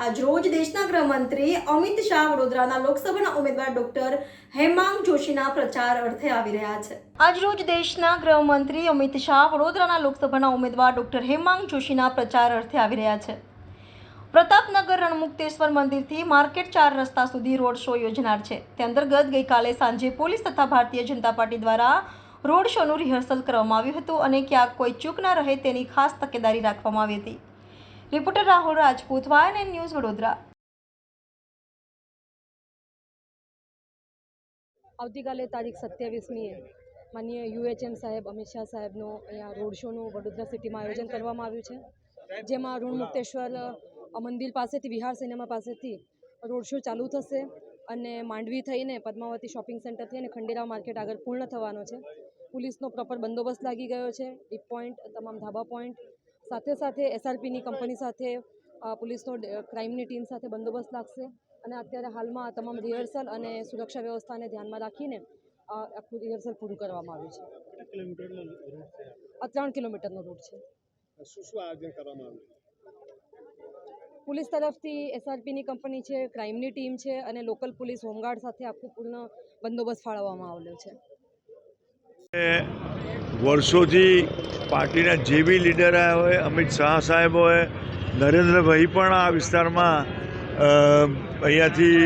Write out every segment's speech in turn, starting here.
આજરોજ દેશના ગૃહમંત્રી અમિત શાહ વડોદરાના લોકસભાના ઉમેદવાર ડોક્ટર હેમાંગ જોશીના પ્રચાર અર્થે આવી રહ્યા છે। આજરોજ દેશના ગૃહમંત્રી અમિત શાહ વડોદરાના લોકસભાના ઉમેદવાર ડોક્ટર હેમાંગ જોશીના પ્રચાર અર્થે આવી રહ્યા છે। પ્રતાપનગર રણમુક્તેશ્વર મંદિરથી માર્કેટ 4 રસ્તા સુધી રોડ શો યોજનાર છે। તે અંતર્ગત ગઈકાલે સાંજે પોલીસ તથા ભારતીય જનતા પાર્ટી દ્વારા રોડ શોનું રિહર્સલ કરવામાં આવ્યું હતું અને ક્યાંક કોઈ ચૂક ન રહે તેની ખાસ તકેદારી રાખવામાં આવી હતી। Reporter Rahul Rajput, YNN news, Vadodara. આવતીકાલે તારીખ 27મીએ માનનીય UHM સાહેબ અમિત શાહ સાહેબનો અહીંયા રોડ શોનું વડોદરા સિટીમાં આયોજન કરવામાં આવ્યું છે, જેમાં ઋણમુક્તેશ્વર મંદિર પાસેથી વિહાર સિનેમા પાસેથી રોડ શો ચાલુ થશે અને માંડવી થઈને પદ્માવતી શોપિંગ સેન્ટરથી અને ખંડેરાવ માર્કેટ આગળ પૂર્ણ થવાનો છે। પોલીસનો પ્રોપર બંદોબસ્ત લાગી ગયો છે, ડીપ પોઈન્ટ, તમામ ધાબા પોઈન્ટ, સાથે સાથે SRPની કંપની સાથે પોલીસનો ક્રાઇમની ટીમ સાથે બંદોબસ્ત લાગશે અને અત્યારે હાલમાં તમામ રિહર્સલ અને સુરક્ષા વ્યવસ્થાને ધ્યાનમાં રાખીને આખું રિહર્સલ પૂરું કરવામાં આવ્યું છે। 3 કિલોમીટરનો રૂટ છે। શું આયોજન કરવામાં આવ્યું? પોલીસ તરફથી SRPની કંપની છે, ક્રાઇમની ટીમ છે અને લોકલ પોલીસ હોમગાર્ડ સાથે આખું પૂર્ણ બંદોબસ્ત ફાળવવામાં આવેલો છે। વર્ષોથી પાર્ટીના જે બી લીડર આવ્યા હોય, અમિત શાહ સાહેબ હોય, નરેન્દ્રભાઈ પણ આ વિસ્તારમાં અહીંયાથી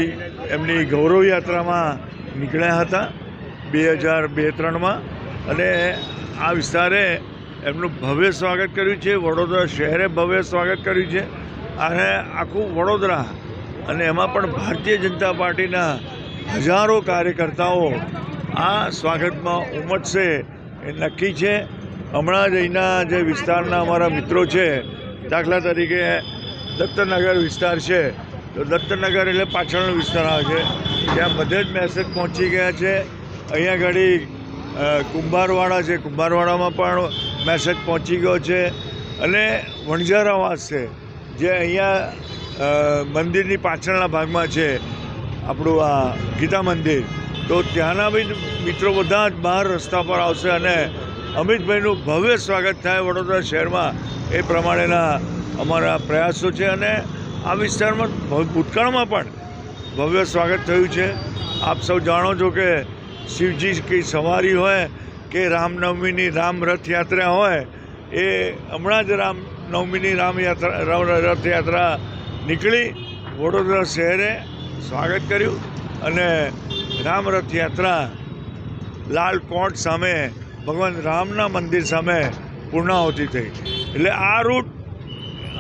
એમની ગૌરવ યાત્રામાં નીકળ્યા હતા 2002-03માં અને આ વિસ્તારે એમનું ભવ્ય સ્વાગત કર્યું છે। વડોદરા શહેરે ભવ્ય સ્વાગત કર્યું છે અને આખું વડોદરા અને એમાં પણ ભારતીય જનતા પાર્ટીના હજારો કાર્યકર્તાઓ આ સ્વાગતમાં ઉમટશે એ નક્કી છે। હમણાં જ અહીંના જે વિસ્તારના અમારા મિત્રો છે, દાખલા તરીકે દત્તનગર વિસ્તાર છે, તો દત્તનગર એટલે પાછળનો વિસ્તાર આવે છે, ત્યાં બધે જ મેસેજ પહોંચી ગયા છે। અહીંયા આગળ કુંભારવાડા છે, કુંભારવાડામાં પણ મેસેજ પહોંચી ગયો છે અને વણઝારાવાસ છે જે અહીંયા મંદિરની પાછળના ભાગમાં છે, આપણું આ ગીતા મંદિર, તો ત્યાંના બી મિત્રો બધા જ બહાર રસ્તા પર આવશે અને અમિતભાઈનું ભવ્ય સ્વાગત થાય વડોદરા શહેરમાં એ પ્રમાણેના અમારા પ્રયાસો છે અને આ વિસ્તારમાં ભૂતકાળમાં પણ ભવ્ય સ્વાગત થયું છે। આપ સૌ જાણો છો કે શિવજી કી સવારી હોય કે રામનવમીની રામ રથયાત્રા હોય, એ હમણાં જ રામનવમીની રથયાત્રા નીકળી વડોદરા શહેરે સ્વાગત કર્યું અને રામ રથયાત્રા લાલ કોટ સામે ભગવાન રામના મંદિર સામે પૂર્ણાહુતિ થઈ। એટલે આ રૂટ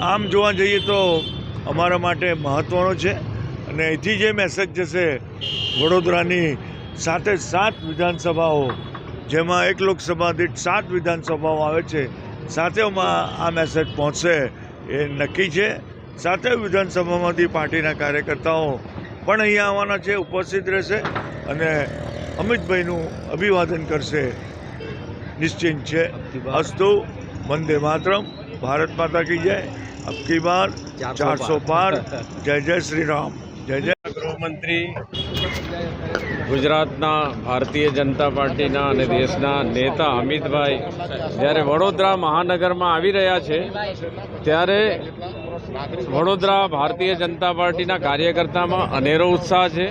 આમ જોવા જઈએ તો અમારા માટે મહત્ત્વનો છે અને અહીંથી જે મેસેજ જશે વડોદરાની 7 વિધાનસભાઓ, જેમાં 1 લોકસભા દીઠ 7 વિધાનસભાઓ આવે છે, સાથેમાં આ મેસેજ પહોંચશે એ નક્કી છે। સાથે વિધાનસભામાંથી પાર્ટીના કાર્યકર્તાઓ પણ અહીંયા આવવાના છે, ઉપસ્થિત રહેશે અને અમિતભાઈનું અભિવાદન કરશે નિશ્ચિત છે। અસ્તુ, વંદે માતરમ, ભારત માતા કી જય, અબકી બાર 400 પાર, જય જય શ્રી રામ, જય જય। ગૃહમંત્રી ગુજરાતના ભારતીય જનતા પાર્ટીના અને દેશના નેતા અમિતભાઈ જ્યારે વડોદરા મહાનગરમાં આવી રહ્યા છે ત્યારે વડોદરા ભારતીય જનતા પાર્ટીના કાર્યકર્તામાં અનેરો ઉત્સાહ છે।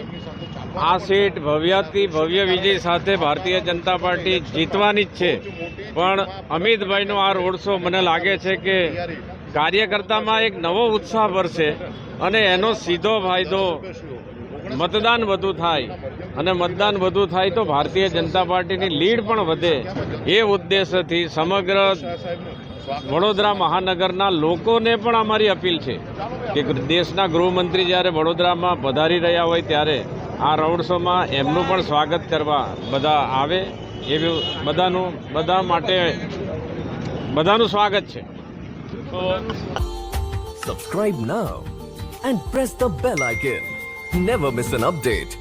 આ સીટ ભવ્યથી ભવ્ય વિજય સાથે ભારતીય જનતા પાર્ટી જીતવાની જ છે, પણ અમિતભાઈનો આ રોડ શો મને લાગે છે કે કાર્યકર્તામાં એક નવો ઉત્સાહ ભરશે અને એનો સીધો ફાયદો મતદાન વધુ થાય અને મતદાન વધુ થાય તો ભારતીય જનતા પાર્ટીની લીડ પણ વધે એ ઉદ્દેશથી સમગ્ર વડોદરા મહાનગરના લોકોને પણ અમારી અપીલ છે કે દેશના ગૃહમંત્રી જ્યારે વડોદરામાં પધારી રહ્યા હોય ત્યારે આ રોડ શોમાં એમનું પણ સ્વાગત કરવા બધા આવે એવું બધા માટે બધાનું સ્વાગત છે। તો Subscribe now and press the bell icon. Never miss an update.